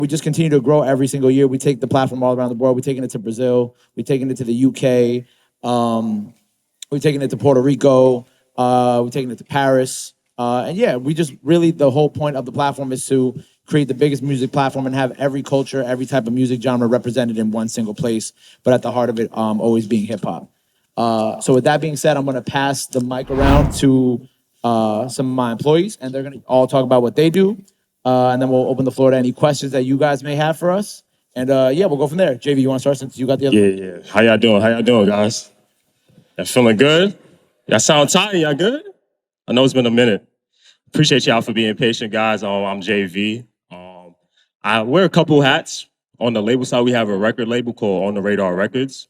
We just continue to grow every single year. We take the platform all around the world. We're taking it to Brazil. We're taking it to the UK. We're taking it to Puerto Rico. We're taking it to Paris. And yeah, we just really, the whole point of the platform is to create the biggest music platform and have every culture, every type of music genre represented in one single place, but at the heart of it always being hip hop. So with that being said, I'm gonna pass the mic around to some of my employees, and they're gonna all talk about what they do. And then we'll open the floor to any questions that you guys may have for us. And yeah, we'll go from there. JV, you wanna start since you got the other? Yeah. How y'all doing? How y'all doing, guys? Y'all feeling good? Y'all sound tired? Y'all good? I know it's been a minute. Appreciate y'all for being patient, guys. I'm JV. I wear a couple hats. On the label side, we have a record label called On the Radar Records.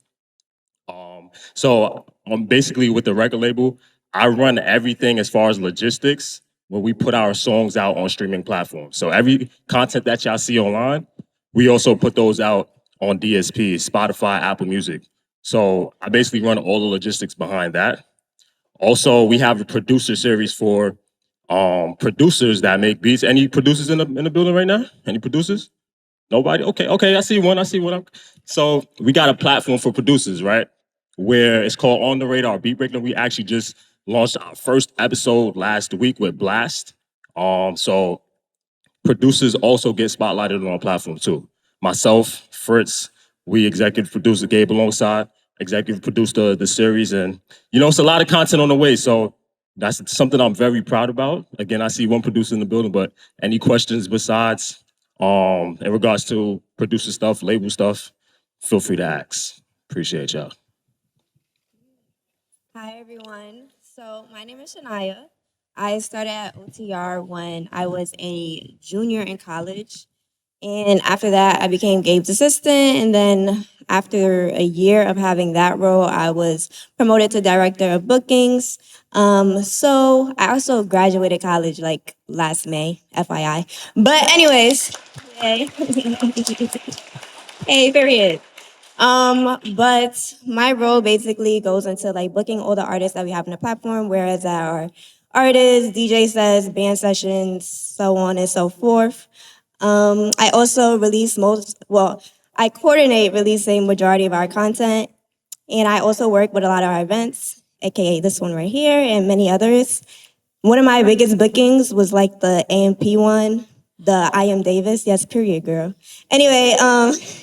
So basically with the record label, I run everything as far as logistics when we put our songs out on streaming platforms. So every content that y'all see online, we also put those out on DSPs, Spotify, Apple Music. So I basically run all the logistics behind that. Also, we have a producer series for producers that make beats. Any producers in the building right now? Any producers? Nobody? Okay. I see one. So we got a platform for producers, right? Where it's called On the Radar Beat Breaker. We actually just launched our first episode last week with Blast. So producers also get spotlighted on our platform too. Myself, Fritz, we executive producer Gabe alongside, executive produced the series, and it's a lot of content on the way. So that's something I'm very proud about. Again, I see one producer in the building, but any questions besides in regards to producer stuff, label stuff, feel free to ask. Appreciate y'all. Hi, everyone. So my name is Shania. I started at OTR when I was a junior in college. And after that, I became Gabe's assistant. And then after a year of having that role, I was promoted to director of bookings. So I also graduated college like last May, FYI. But anyways, yay. Hey, period. But my role basically goes into like booking all the artists that we have on the platform, whereas our artists, DJ sets, band sessions, so on and so forth. I also I coordinate releasing majority of our content, and I also work with a lot of our events, aka this one right here and many others. One of my biggest bookings was like the AMP one, the I Am Davis, yes, period, girl. Anyway,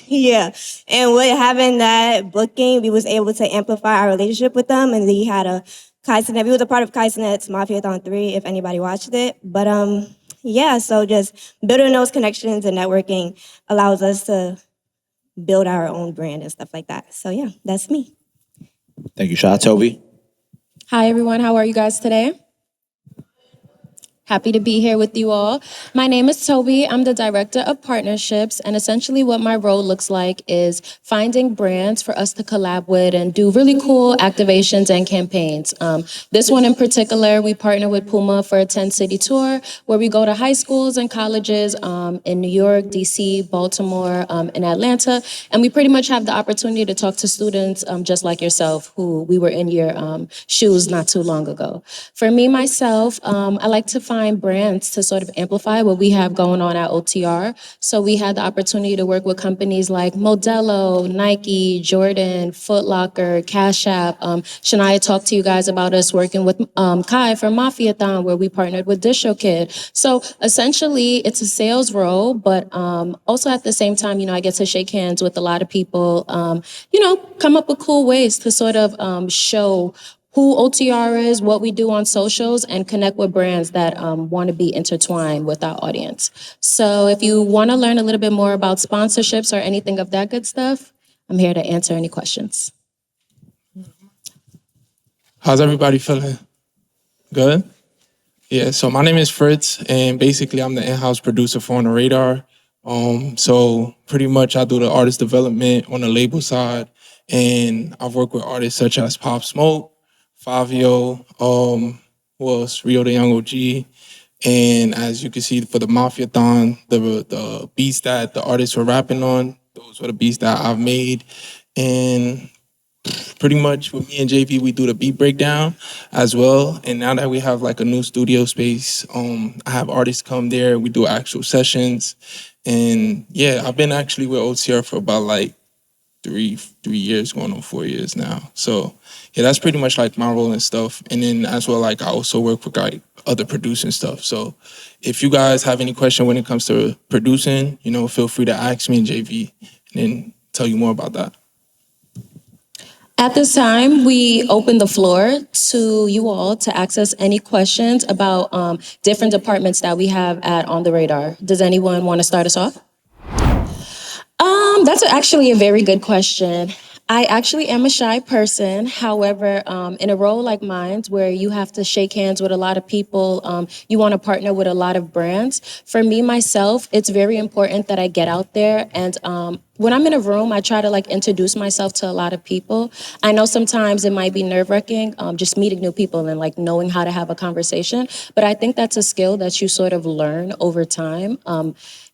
yeah, and with having that booking, we was able to amplify our relationship with them, and we had a Kaizenet. We was a part of Kaizenet's Mafiathon 3, if anybody watched it. But yeah, so just building those connections and networking allows us to build our own brand and stuff like that. So yeah, that's me. Thank you, Sha. Toby? Hi, everyone. How are you guys today? Happy to be here with you all. My name is Toby. I'm the Director of Partnerships, and essentially what my role looks like is finding brands for us to collab with and do really cool activations and campaigns. This one in particular, we partner with PUMA for a 10-city tour where we go to high schools and colleges in New York, DC, Baltimore, and Atlanta, and we pretty much have the opportunity to talk to students just like yourself who we were in your shoes not too long ago. For me, myself, I like to find brands to sort of amplify what we have going on at OTR. So we had the opportunity to work with companies like Modelo, Nike, Jordan, Foot Locker, Cash App. Shania talked to you guys about us working with Kai for Mafiathon, where we partnered with DistroKid. So essentially, it's a sales role, but also at the same time, I get to shake hands with a lot of people, come up with cool ways to sort of show who OTR is, what we do on socials, and connect with brands that want to be intertwined with our audience. So if you want to learn a little bit more about sponsorships or anything of that good stuff, I'm here to answer any questions. How's everybody feeling? Good? Yeah, so my name is Fritz, and basically I'm the in-house producer for On the Radar. So pretty much I do the artist development on the label side, and I've worked with artists such as Pop Smoke, Fabio, who else? Rio the Young OG. And as you can see for the Mafiathon, the beats that the artists were rapping on, those were the beats that I've made. And pretty much with me and JV, we do the beat breakdown as well. And now that we have like a new studio space, I have artists come there, we do actual sessions. And yeah, I've been actually with OTR for about like three years, going on 4 years now. So yeah, that's pretty much like my role and stuff. And then as well, like I also work with like other producing stuff. So if you guys have any question when it comes to producing, feel free to ask me and JV, and then tell you more about that. At this time, we open the floor to you all to access any questions about different departments that we have at On the Radar. Does anyone want to start us off? That's actually a very good question. I actually am a shy person. However, in a role like mine, where you have to shake hands with a lot of people, you want to partner with a lot of brands. For me, myself, it's very important that I get out there. And when I'm in a room, I try to like introduce myself to a lot of people. I know sometimes it might be nerve-wracking, just meeting new people and like knowing how to have a conversation. But I think that's a skill that you sort of learn over time.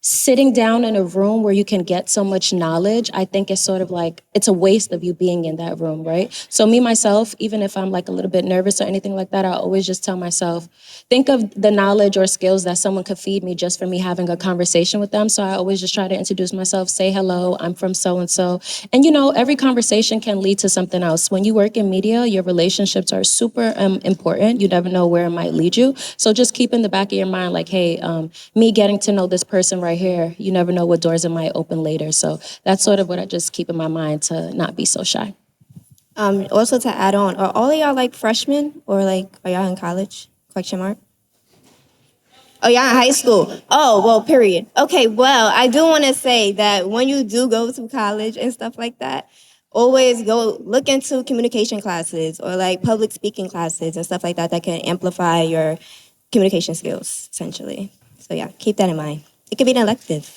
Sitting down in a room where you can get so much knowledge, I think is sort of like, it's a waste of you being in that room, right? So me, myself, even if I'm like a little bit nervous or anything like that, I always just tell myself, think of the knowledge or skills that someone could feed me just for me having a conversation with them. So I always just try to introduce myself, say hello, I'm from so-and-so. And every conversation can lead to something else. When you work in media, your relationships are super important. You never know where it might lead you. So just keep in the back of your mind, like, hey, me getting to know this person right here, you never know what doors it might open later. So that's sort of what I just keep in my mind to not be so shy. Also to add on, are all of y'all like freshmen or like are y'all in college? Question mark. Oh, y'all in high school. Oh, well, period. Okay, well, I do want to say that when you do go to college and stuff like that, always go look into communication classes or like public speaking classes and stuff like that can amplify your communication skills, essentially. So yeah, keep that in mind. It could be an elective.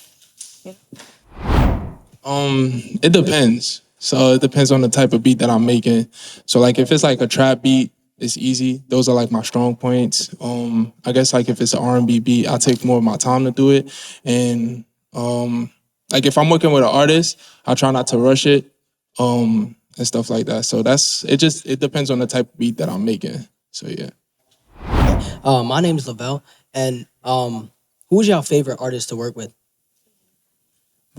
It depends. So it depends on the type of beat that I'm making. So like if it's like a trap beat, it's easy. Those are like my strong points. I guess like if it's an R&B beat, I take more of my time to do it. And like if I'm working with an artist, I try not to rush it, and stuff like that. So it depends on the type of beat that I'm making. So yeah. My name is Lavelle, and who's your favorite artist to work with?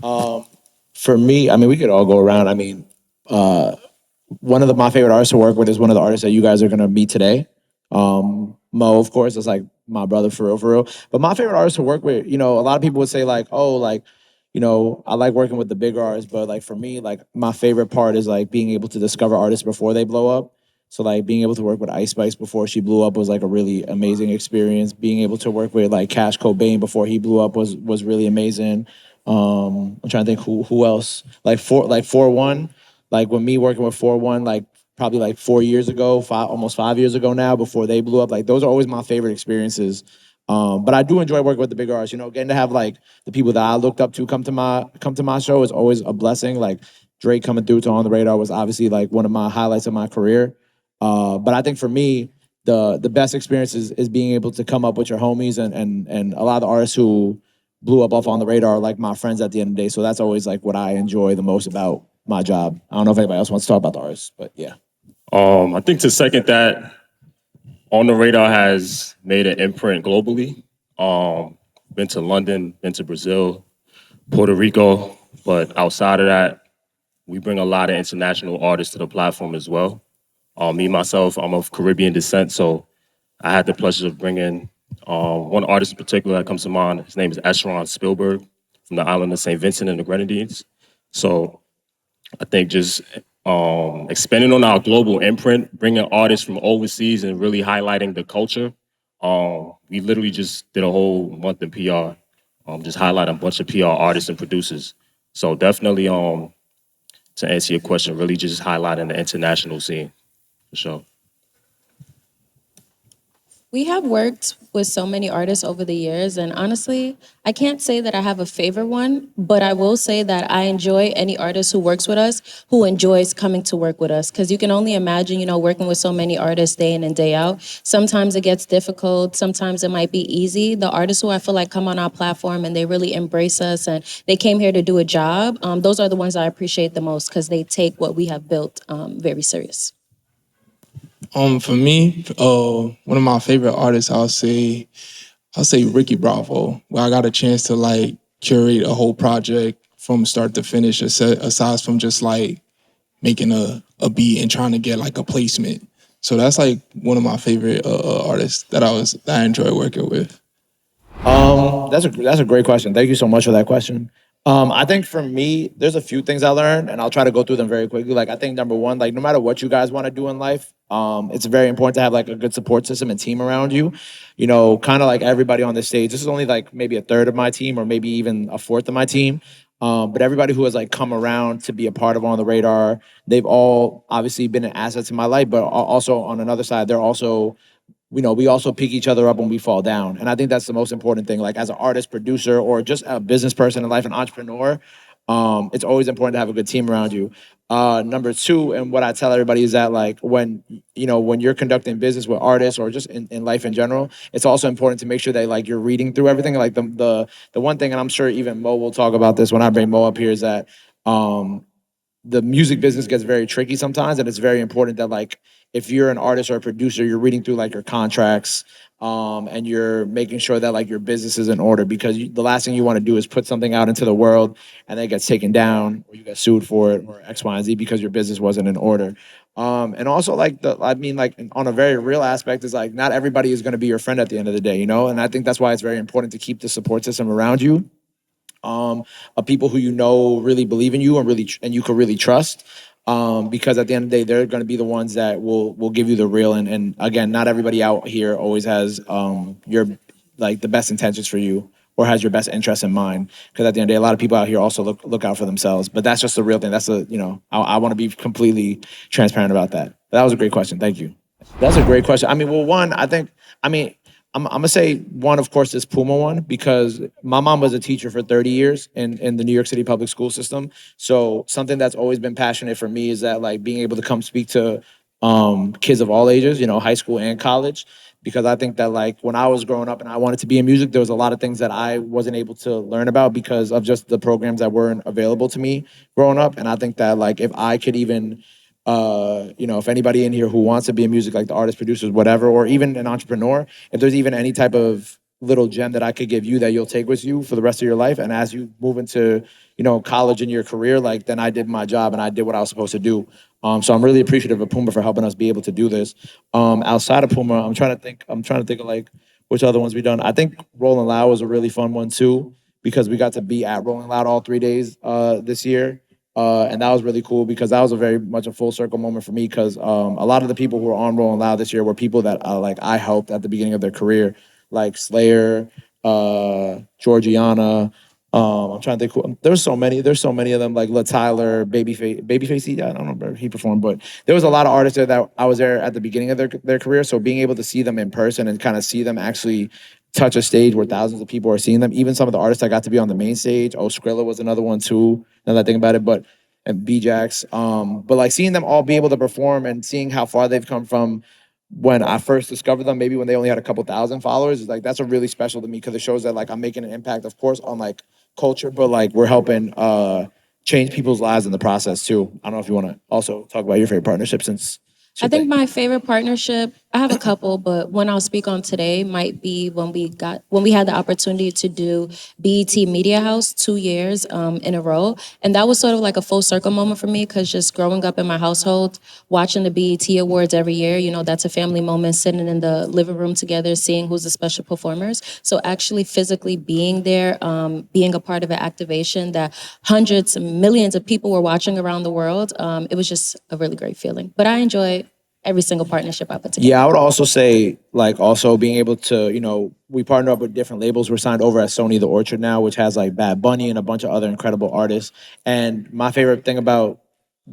For me, I mean, we could all go around. I mean, one of my favorite artists to work with is one of the artists that you guys are gonna meet today. Mo, of course, is like my brother for real, for real. But my favorite artist to work with, a lot of people would say like, oh, like, I like working with the bigger artists, but like for me, like my favorite part is like being able to discover artists before they blow up. So like being able to work with Ice Spice before she blew up was like a really amazing experience. Being able to work with like Cash Cobain before he blew up was really amazing. I'm trying to think who else. Like 4-1, like when me working with 4-1, like probably like 4 years ago, almost 5 years ago now, before they blew up. Like those are always my favorite experiences. But I do enjoy working with the bigger artists. Getting to have like the people that I looked up to come to my show is always a blessing. Like Drake coming through to On the Radar was obviously like one of my highlights of my career. But I think for me, the best experience is being able to come up with your homies and a lot of the artists who blew up off On the Radar are like my friends at the end of the day. So that's always like what I enjoy the most about my job. I don't know if anybody else wants to talk about the artists, but yeah. I think to second that, On the Radar has made an imprint globally. Been to London, been to Brazil, Puerto Rico, but outside of that, we bring a lot of international artists to the platform as well. Me, myself, I'm of Caribbean descent, so I had the pleasure of bringing one artist in particular that comes to mind. His name is Esheron Spielberg from the island of St. Vincent and the Grenadines. So I think just expanding on our global imprint, bringing artists from overseas and really highlighting the culture. We literally just did a whole month in PR, just highlighting a bunch of PR artists and producers. So definitely, to answer your question, really just highlighting the international scene, for sure. We have worked with so many artists over the years, and honestly, I can't say that I have a favorite one, but I will say that I enjoy any artist who works with us, who enjoys coming to work with us, because you can only imagine, working with so many artists day in and day out. Sometimes it gets difficult, sometimes it might be easy. The artists who I feel like come on our platform and they really embrace us and they came here to do a job, those are the ones I appreciate the most because they take what we have built very serious. For me, one of my favorite artists, I'll say Ricky Bravo. Where I got a chance to like curate a whole project from start to finish, aside from just like making a beat and trying to get like a placement. So that's like one of my favorite artists that I enjoy working with. That's a great question. Thank you so much for that question. I think for me, there's a few things I learned, and I'll try to go through them very quickly. Like I think number one, like no matter what you guys want to do in life, it's very important to have like a good support system and team around you. You know, kind of like everybody on this stage. This is only like maybe a third of my team, or maybe even a fourth of my team. But everybody who has like come around to be a part of On the Radar, they've all obviously been an asset to my life. But also on another side, they're also we also pick each other up when we fall down. And I think that's the most important thing. Like as an artist, producer, or just a business person in life, an entrepreneur, it's always important to have a good team around you. Number two, and what I tell everybody is that like when you're conducting business with artists or just in life in general, it's also important to make sure that like you're reading through everything. Like the one thing, and I'm sure even Mo will talk about this when I bring Mo up here, is that the music business gets very tricky sometimes, and it's very important that like if you're an artist or a producer, you're reading through like your contracts, and you're making sure that like your business is in order, because the last thing you want to do is put something out into the world and then it gets taken down or you get sued for it or X, Y, and Z because your business wasn't in order. And also like like on a very real aspect is like not everybody is going to be your friend at the end of the day, you know? And I think that's why it's very important to keep the support system around you, of people who you know really believe in you and you can really trust. Because at the end of the day, they're going to be the ones that will give you the real. And again, not everybody out here always has your like the best intentions for you or has your best interests in mind. Because at the end of the day, a lot of people out here also look out for themselves. But that's just the real thing. That's I want to be completely transparent about that. But that was a great question. Thank you. That's a great question. I mean, well, one, I'm gonna say one, of course, is PUMA one, because my mom was a teacher for 30 years in the New York City public school system. So something that's always been passionate for me is that like being able to come speak to kids of all ages, high school and college, because I think that like when I was growing up and I wanted to be in music, there was a lot of things that I wasn't able to learn about because of just the programs that weren't available to me growing up. And I think that like if I could even if anybody in here who wants to be in music, like the artists, producers, whatever, or even an entrepreneur, if there's even any type of little gem that I could give you that you'll take with you for the rest of your life, and as you move into, college and your career, like then I did my job and I did what I was supposed to do. So I'm really appreciative of PUMA for helping us be able to do this. Outside of PUMA, I'm trying to think of like which other ones we've done. I think Rolling Loud was a really fun one too, because we got to be at Rolling Loud all 3 days this year. And that was really cool because that was a very much a full circle moment for me, because a lot of the people who were on Rolling Loud this year were people that I helped at the beginning of their career, like Slayer, Georgiana. I'm trying to think. There's so many of them, like La Tyler, Babyface. I don't remember he performed, but there was a lot of artists there that I was there at the beginning of their career. So being able to see them in person and kind of see them actually touch a stage where thousands of people are seeing them. Even some of the artists that got to be on the main stage. Oh, Skrilla was another one too. Now that I think about it, and B-Jax. But like seeing them all be able to perform and seeing how far they've come from when I first discovered them, maybe when they only had a couple thousand followers, is like that's a really special to me, because it shows that like I'm making an impact, of course, on like culture, but like we're helping change people's lives in the process too. I don't know if you want to also talk about your favorite partnership since. I think my favorite partnership, I have a couple, but one I'll speak on today might be when we had the opportunity to do BET Media House 2 years in a row. And that was sort of like a full circle moment for me, because just growing up in my household, watching the BET Awards every year, that's a family moment, sitting in the living room together, seeing who's the special performers. So actually physically being there, being a part of an activation that hundreds and millions of people were watching around the world, it was just a really great feeling. But I enjoy every single partnership I put together. Yeah, I would also say, like, also being able to, we partner up with different labels. We're signed over at Sony The Orchard now, which has like Bad Bunny and a bunch of other incredible artists. And my favorite thing about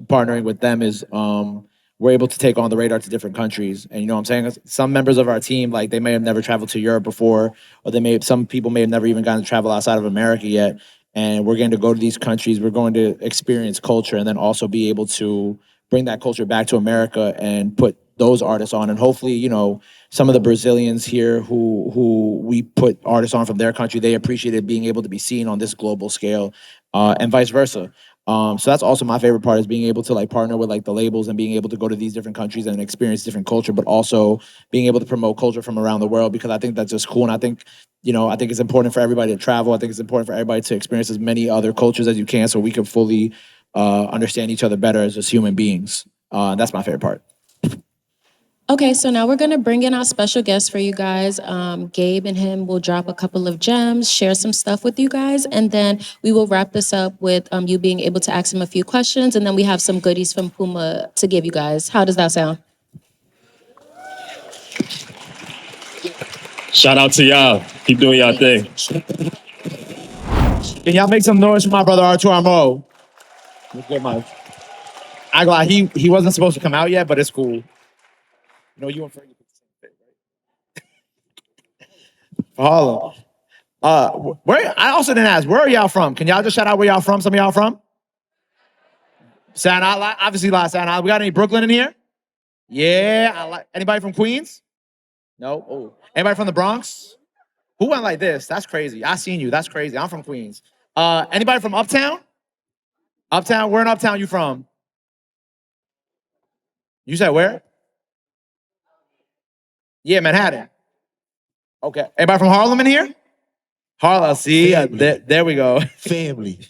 partnering with them is we're able to take On the Radar to different countries. And you know what I'm saying? Some members of our team, like they may have never traveled to Europe before, or some people may have never even gotten to travel outside of America yet. And we're going to go to these countries. We're going to experience culture, and then also be able to bring that culture back to America and put those artists on. And hopefully, some of the Brazilians here who we put artists on from their country, they appreciated being able to be seen on this global scale, and vice versa. So that's also my favorite part, is being able to like partner with like the labels and being able to go to these different countries and experience different culture, but also being able to promote culture from around the world, because I think that's just cool. And I think, I think it's important for everybody to travel. I think it's important for everybody to experience as many other cultures as you can, so we can fully understand each other better as just human beings. That's my favorite part. Okay, so now we're gonna bring in our special guest for you guys. Gabe and him will drop a couple of gems, share some stuff with you guys, and then we will wrap this up with you being able to ask him a few questions, and then we have some goodies from PUMA to give you guys. How does that sound? Shout out to y'all. Keep doing y'all thing. Can y'all make some noise for my brother R2R Mo? What's good, Mike? I ain't gonna lie, he wasn't supposed to come out yet, but it's cool. You and Fergie picked the same fit, right? Harlem. Where I also didn't ask, where are y'all from? Can y'all just shout out where y'all from? Some of y'all from? Staten Island, obviously, Staten Island. We got any Brooklyn in here? Yeah, anybody from Queens? No. Oh, anybody from the Bronx? Who went like this? That's crazy. I seen you. That's crazy. I'm from Queens. Anybody from Uptown? Uptown. Where in Uptown you from? You said where? Yeah, Manhattan. Okay. Anybody from Harlem in here? Harlem. See, there we go. Family.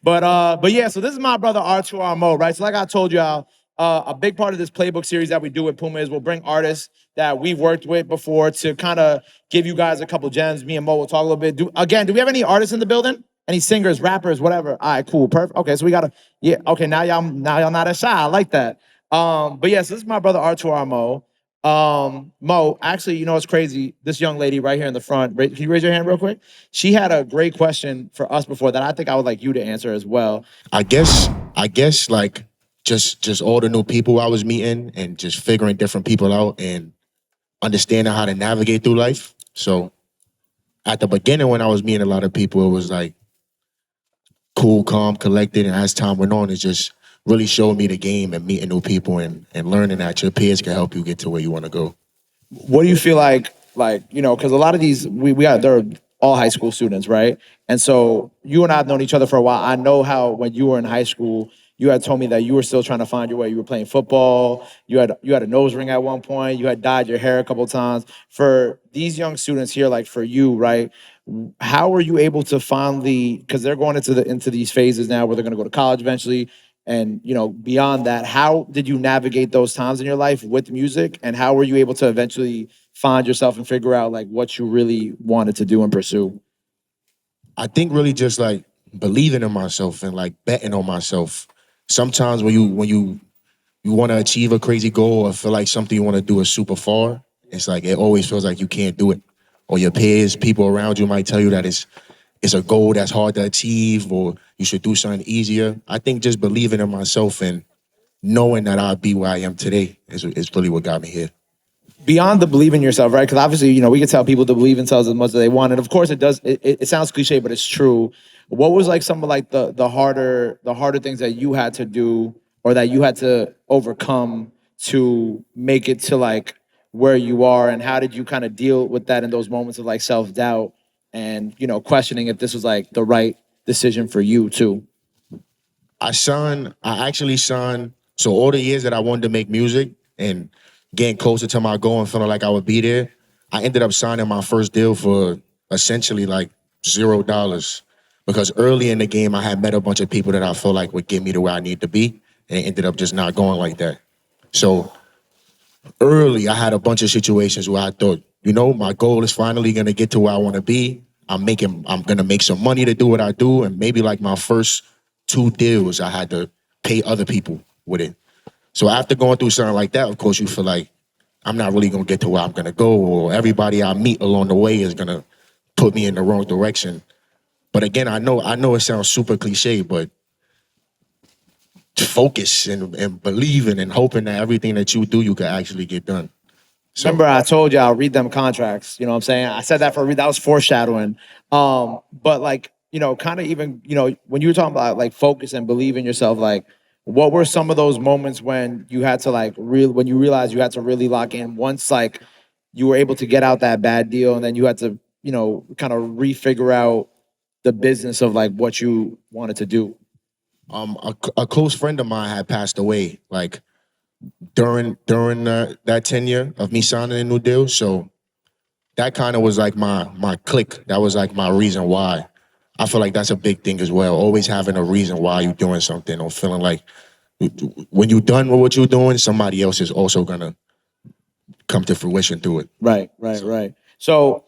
But yeah, so this is my brother R2R Mo, right? So like I told y'all, a big part of this Playbook series that we do with PUMA is we'll bring artists that we've worked with before to kind of give you guys a couple gems. Me and Mo will talk a little bit. Do we have any artists in the building? Any singers, rappers, whatever? All right, cool, perfect. Okay, so we gotta, yeah, okay, now y'all not as shy. I like that. But yes, this is my brother R2R Mo. Mo, actually, what's crazy? This young lady right here in the front, can you raise your hand real quick? She had a great question for us before that I think I would like you to answer as well. I guess like just all the new people I was meeting and just figuring different people out and understanding how to navigate through life. So at the beginning when I was meeting a lot of people, it was like cool, calm, collected, and as time went on, it just really showed me the game and meeting new people and learning that your peers can help you get to where you want to go. What do you feel like, because a lot of these, they're all high school students, right? And so you and I have known each other for a while. I know how when you were in high school, you had told me that you were still trying to find your way. You were playing football. You had a nose ring at one point. You had dyed your hair a couple of times. For these young students here, like for you, right? How were you able to finally, because they're going into these phases now where they're going to go to college eventually, and beyond that, how did you navigate those times in your life with music, and how were you able to eventually find yourself and figure out like what you really wanted to do and pursue? I think really just like believing in myself and like betting on myself. Sometimes when you want to achieve a crazy goal or feel like something you want to do is super far, it's like it always feels like you can't do it. Or your peers, people around you might tell you that it's a goal that's hard to achieve or you should do something easier. I think just believing in myself and knowing that I'll be where I am today is really what got me here. Beyond the believe in yourself, right? Because obviously, we can tell people to believe in themselves as much as they want, and of course, it does. It sounds cliche, but it's true. What was like some of like the harder things that you had to do or that you had to overcome to make it to like where you are, and how did you kind of deal with that in those moments of like self-doubt and questioning if this was like the right decision for you too? I actually signed, so all the years that I wanted to make music and getting closer to my goal and feeling like I would be there, I ended up signing my first deal for essentially like $0. Because early in the game, I had met a bunch of people that I felt like would get me to where I need to be, and it ended up just not going like that. So early, I had a bunch of situations where I thought, my goal is finally gonna get to where I wanna be. I'm gonna make some money to do what I do, and maybe like my first 2 deals, I had to pay other people with it. So after going through something like that, of course, you feel like I'm not really gonna get to where I'm gonna go, or everybody I meet along the way is gonna put me in the wrong direction. But again, I know it sounds super cliche, but focus and believing and hoping that everything that you do, you can actually get done. So, Remember, I told you I'll read them contracts. You know what I'm saying? I said that that was foreshadowing. But like, kind of even, when you were talking about like focus and believe in yourself, like what were some of those moments when you had to like when you realized you had to really lock in once like you were able to get out that bad deal, and then you had to, kind of refigure out the business of like what you wanted to do? A close friend of mine had passed away, like during that tenure of me signing a new deal. So that kind of was like my click. That was like my reason why. I feel like that's a big thing as well. Always having a reason why you're doing something, or feeling like when you're done with what you're doing, somebody else is also gonna come to fruition through it. Right. So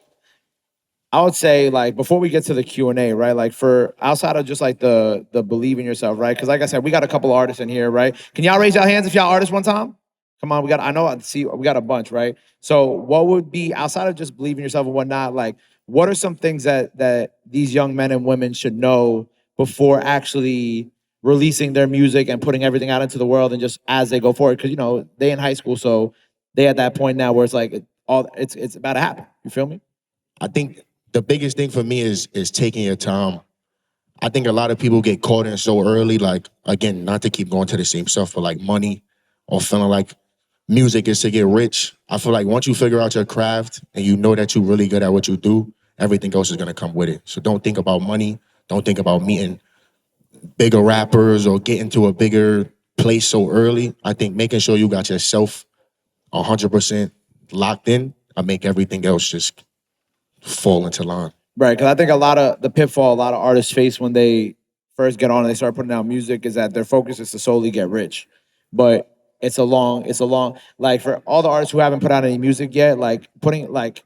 I would say, like, before we get to the Q&A, right? Like, for outside of just like the believe in yourself, right? Because like I said, we got a couple artists in here, right? Can y'all raise your hands if y'all artists one time? Come on, I know I see we got a bunch, right? So what would be, outside of just believing yourself and whatnot, like, what are some things that these young men and women should know before actually releasing their music and putting everything out into the world, and just as they go forward? Because they in high school, so they at that point now where it's like it's about to happen. You feel me? I think the biggest thing for me is taking your time. I think a lot of people get caught in so early, like, again, not to keep going to the same stuff, but like money, or feeling like music is to get rich. I feel like once you figure out your craft and you know that you're really good at what you do, everything else is gonna come with it. So don't think about money. Don't think about meeting bigger rappers or getting to a bigger place so early. I think making sure you got yourself 100% locked in, I make everything else just fall into line. Right, because I think a lot of the pitfall a lot of artists face when they first get on and they start putting out music is that their focus is to solely get rich. But it's a long, like, for all the artists who haven't put out any music yet, like, putting, like,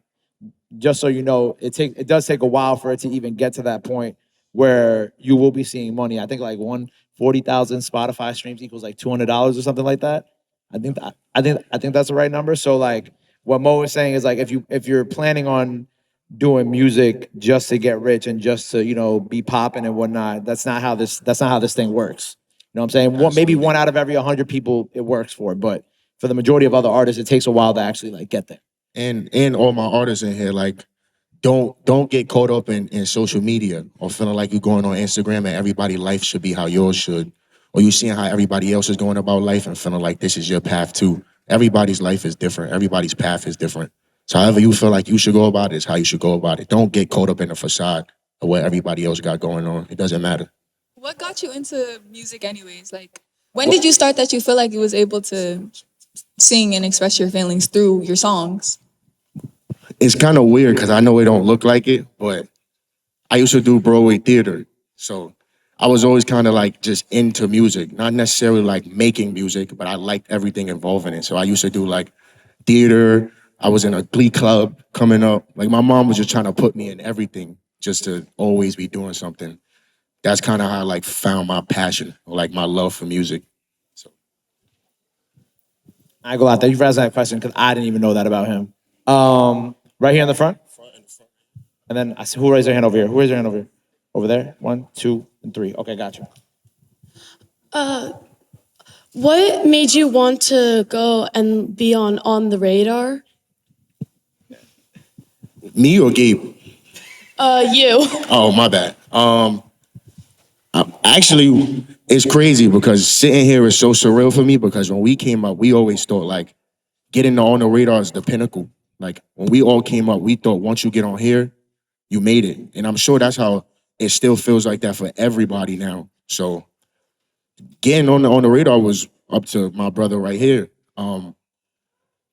just so you know, it does take a while for it to even get to that point where you will be seeing money. I think like 140,000 Spotify streams equals like $200 or something like that. I think that's the right number. So, like, what Mo is saying is, like, if you're planning on doing music just to get rich and just to be popping and whatnot, that's not how this thing works. You know what I'm saying? Maybe one out of every 100 people it works for, but for the majority of other artists, it takes a while to actually like get there. And all my artists in here, like, don't get caught up in social media, or feeling like you're going on Instagram and everybody's life should be how yours should, or you seeing how everybody else is going about life and feeling like this is your path too. Everybody's life is different. Everybody's path is different. So however you feel like you should go about it is how you should go about it. Don't get caught up in the facade of what everybody else got going on. It doesn't matter. What got you into music, anyways? Like, when did you start that you feel like you was able to sing and express your feelings through your songs? It's kind of weird because I know it don't look like it, but I used to do Broadway theater. So I was always kind of like just into music, not necessarily like making music, but I liked everything involving it. So I used to do like theater. I was in a glee club coming up. Like, my mom was just trying to put me in everything just to always be doing something. That's kind of how I like found my passion, or like my love for music. So I ain't gonna lie, thank you for asking that question because I didn't even know that about him. Right here in the front, and then I see who raised their hand over here. Who raised their hand over here? Over there. 1, 2, and 3. Okay, got you. What made you want to go and be on the radar? me or Gabe? You. Oh, my bad. Actually, it's crazy because sitting here is so surreal for me, because when we came up, we always thought like getting on the radar is the pinnacle. Like, when we all came up, we thought once you get on here, you made it. And I'm sure that's how it still feels like that for everybody now. So getting on the radar was up to my brother right here.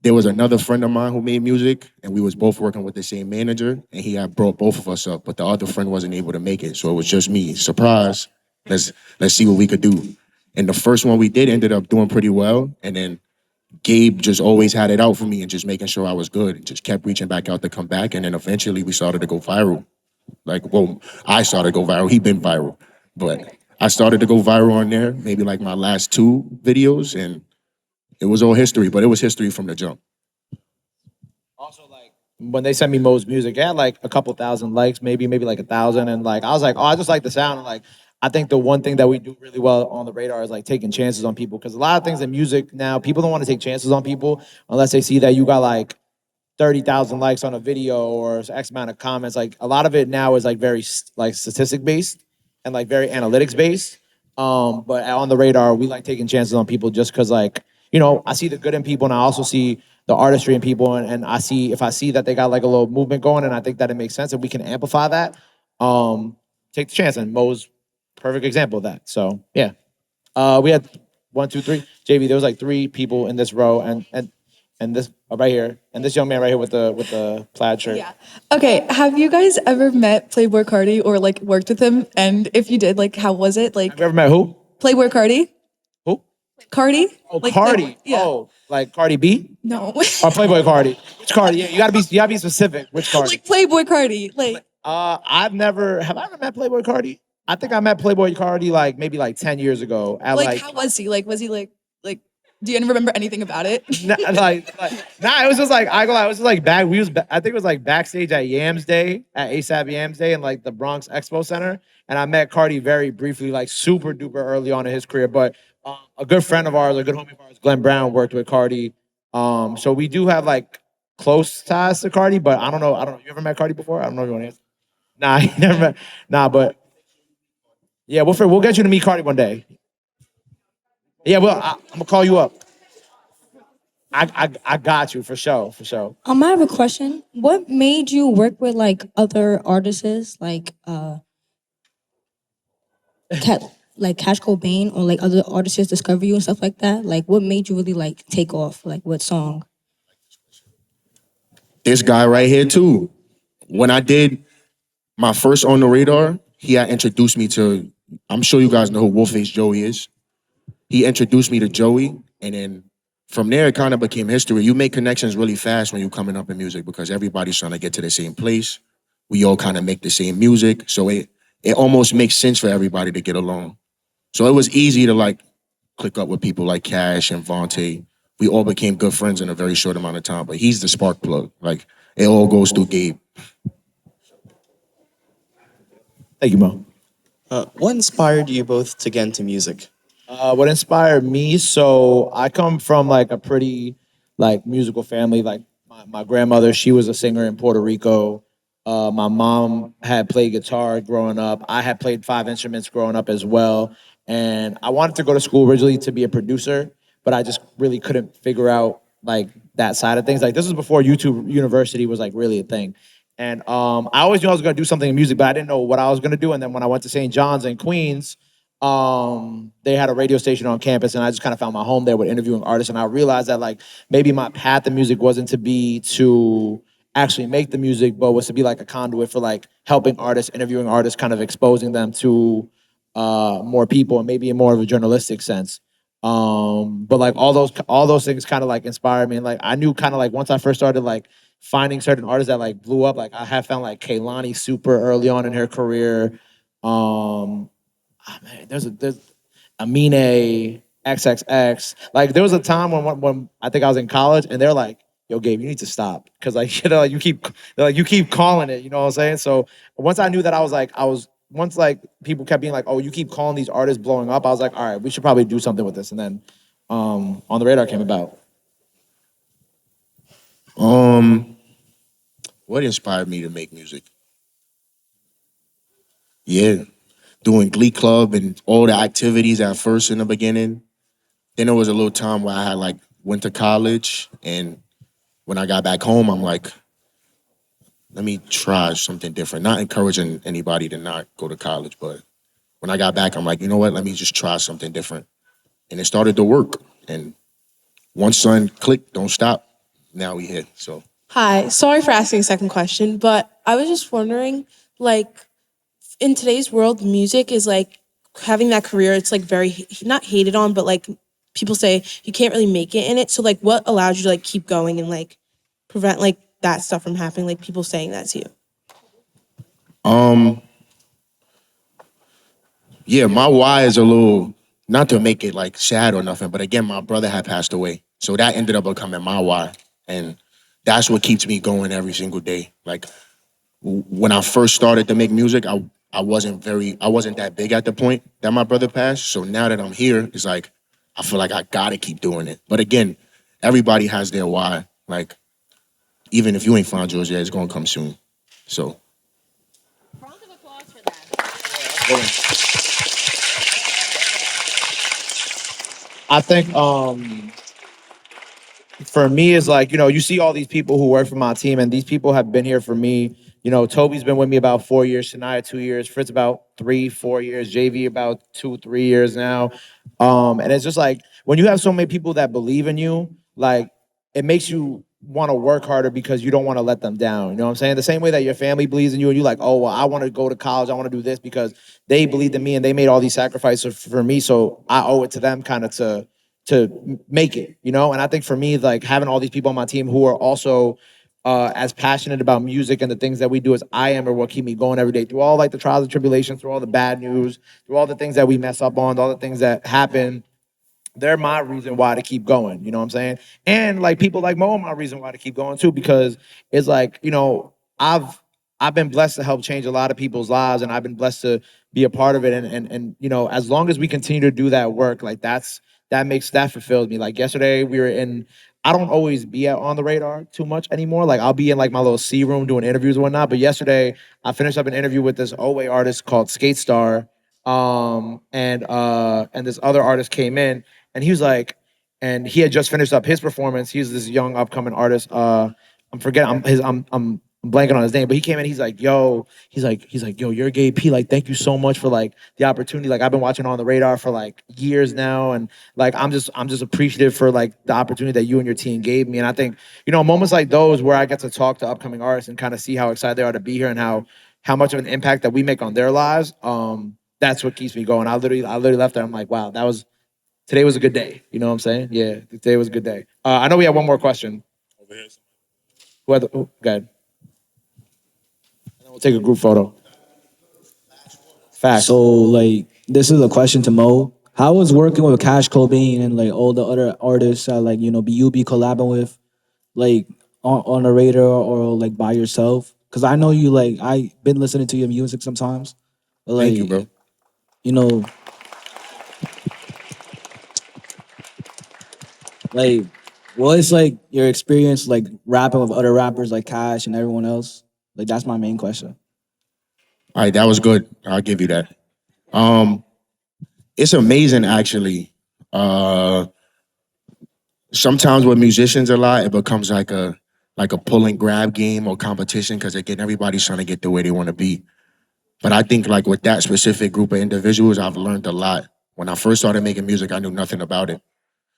There was another friend of mine who made music, and we was both working with the same manager, and he had brought both of us up, but the other friend wasn't able to make it, so it was just me. Surprise! Let's see what we could do. And the first one we did ended up doing pretty well, and then Gabe just always had it out for me and just making sure I was good, and just kept reaching back out to come back, and then eventually we started to go viral. Like, well, I started to go viral. He been viral, but I started to go viral on there. Maybe like my last 2 videos, and it was all history. But it was history from the jump. Also, like, when they sent me Mo's music, it had like a couple thousand likes, maybe like 1,000, and like I was like, oh, I just like the sound. And like, I think the one thing that we do really well on the radar is like taking chances on people, because a lot of things in music now, people don't want to take chances on people unless they see that you got like 30,000 likes on a video or X amount of comments. Like, a lot of it now is like very like statistic based and like very analytics based. But on the radar, we like taking chances on people just because, like, I see the good in people, and I also see the artistry in people, and if I see that they got like a little movement going, and I think that it makes sense and we can amplify that, take the chance. And Mo's perfect example of that. So yeah, we had 1, 2, 3. JV, there was like 3 people in this row, and this right here, and this young man right here with the plaid shirt. Yeah. Okay. Have you guys ever met Playboy Cardi or like worked with him? And if you did, like, how was it? Like, Have you ever met who? Playboy Cardi? Who? Cardi? Oh, Like, Cardi. yeah. Oh, like Cardi B No. or Playboy Cardi? Which Cardi? Yeah, you gotta be specific. Which Cardi? Like Playboy Cardi. Like, Have I ever met Playboy Cardi? I think I met Playboy Cardi like maybe like 10 years ago at like how was he? Like, was he like, do you remember anything about it? nah, it was just like I go. It was just like back. I think it was like backstage at Yams Day at ASAP Yams Day in like the Bronx Expo Center, and I met Cardi very briefly, like super duper early on in his career. But a good friend of ours, a good homie of ours, Glenn Brown, worked with Cardi. So we do have like close ties to Cardi, but I don't know. You ever met Cardi before? I don't know if you want to answer. Nah, you never met. Nah, but yeah, we'll get you to meet Cardi one day. Yeah, well, I'm gonna call you up. I got you for sure, for sure. I have a question. What made you work with like other artists like Cash Cobain or like other artists discover you and stuff like that? Like what made you really like take off? Like what song? This guy right here too. When I did my first On the Radar, he had introduced me to, I'm sure you guys know who Wolfface Joey is. He introduced me to Joey, and then from there it kind of became history. You make connections really fast when you're coming up in music because everybody's trying to get to the same place. We all kind of make the same music, so it almost makes sense for everybody to get along. So it was easy to like click up with people like Cash and Vontae. We all became good friends in a very short amount of time, but he's the spark plug. Like it all goes through Gabe. Thank you, Mo. What inspired you both to get into music? What inspired me? So I come from like a pretty like musical family. Like my grandmother, she was a singer in Puerto Rico. My mom had played guitar growing up. I had played 5 instruments growing up as well. And I wanted to go to school originally to be a producer, but I just really couldn't figure out like that side of things. Like this was before YouTube University was like really a thing. And I always knew I was gonna do something in music, but I didn't know what I was gonna do. And then when I went to St. John's in Queens, they had a radio station on campus, and I just kind of found my home there with interviewing artists. And I realized that like maybe my path in music wasn't to be to actually make the music, but was to be like a conduit for like helping artists, interviewing artists, kind of exposing them to more people, and maybe in more of a journalistic sense. But like all those things kind of like inspired me. And like I knew kind of like once I first started like finding certain artists that like blew up, like I have found like Kehlani super early on in her career. Man, there's Amine, XXX. Like there was a time when I think I was in college, and they're like, "Yo, Gabe, you need to stop," because like you keep calling it. You know what I'm saying? So once I knew that, once like people kept being like, "Oh, you keep calling these artists blowing up," I was like, "All right, we should probably do something with this." And then On the Radar came about. What inspired me to make music? Yeah, doing Glee Club and all the activities at first in the beginning. Then there was a little time where I had like went to college, and when I got back home, I'm like, let me try something different. Not encouraging anybody to not go to college, but when I got back, I'm like, you know what? Let me just try something different. And it started to work. And once something clicked, don't stop. Now we here. So Hi, sorry for asking a second question, but I was just wondering, like, in today's world, music is like having that career. It's like very not hated on, but like people say you can't really make it in it. So like, what allowed you to like keep going and like prevent like that stuff from happening? Like people saying that to you. yeah, my why is a little, not to make it like sad or nothing, but again, my brother had passed away. So that ended up becoming my why. And that's what keeps me going every single day. Like when I first started to make music, I wasn't that big at the point that my brother passed. So now that I'm here, it's like, I feel like I gotta keep doing it. But again, everybody has their why. Like, even if you ain't found yours yet, it's gonna come soon. So. Round of applause for that. I think for me is like, you know, you see all these people who work for my team, and these people have been here for me You know, Toby's been with me about 4 years, Shania 2 years, Fritz about 3, 4 years, JV about 2, 3 years now. And it's just like when you have so many people that believe in you, like it makes you want to work harder because you don't want to let them down. You know what I'm saying? The same way that your family believes in you and you're like, oh, well, I want to go to college. I want to do this because they believed in me and they made all these sacrifices for me. So I owe it to them kind of to make it, you know? And I think for me, like having all these people on my team who are also as passionate about music and the things that we do as I am are what keep me going every day through all like the trials and tribulations, through all the bad news, through all the things that we mess up on, all the things that happen. They're my reason why to keep going. You know what I'm saying? And like people like Mo are my reason why to keep going too, because it's like, you know, I've been blessed to help change a lot of people's lives and I've been blessed to be a part of it. And you know, as long as we continue to do that work, like that fulfills me. Like yesterday we were in I don't always be on the radar too much anymore. Like I'll be in like my little C room doing interviews and whatnot. But yesterday I finished up an interview with this OA artist called Skate Star. And this other artist came in and he was like, and he had just finished up his performance. He's this young upcoming artist. I'm blanking on his name, but he came in. He's like, yo, yo, you're gay P. Like, thank you so much for like the opportunity. Like, I've been watching On the Radar for like years now, and like I'm just appreciative for like the opportunity that you and your team gave me. And I think moments like those where I get to talk to upcoming artists and kind of see how excited they are to be here and how much of an impact that we make on their lives. That's what keeps me going. I literally left there. I'm like, wow, today was a good day. You know what I'm saying? Yeah, today was a good day. I know we have one more question. Go ahead. And then we'll take a group photo. Facts. So, like, this is a question to Mo. How was working with Cash Cobain and like all the other artists that like you be collabing with, like on the radar or like by yourself? Because I know you like I been listening to your music sometimes. But, like, Thank you, bro. You know, like, what is like your experience like rapping with other rappers like Cash and everyone else? Like, that's my main question. All right, that was good. I'll give you that. It's amazing actually. Sometimes with musicians a lot, it becomes like a pull and grab game or competition because again, everybody's trying to get the way they want to be. But I think like with that specific group of individuals, I've learned a lot. When I first started making music, I knew nothing about it.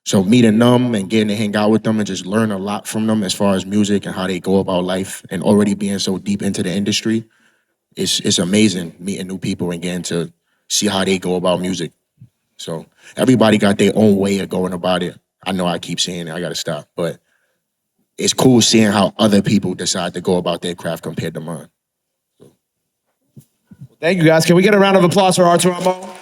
So meeting them and getting to hang out with them and just learn a lot from them as far as music and how they go about life and already being so deep into the industry, it's amazing meeting new people and getting to see how they go about music. So everybody got their own way of going about it. I know I keep saying it, I gotta stop. But it's cool seeing how other people decide to go about their craft compared to mine. Thank you guys. Can we get a round of applause for R2R?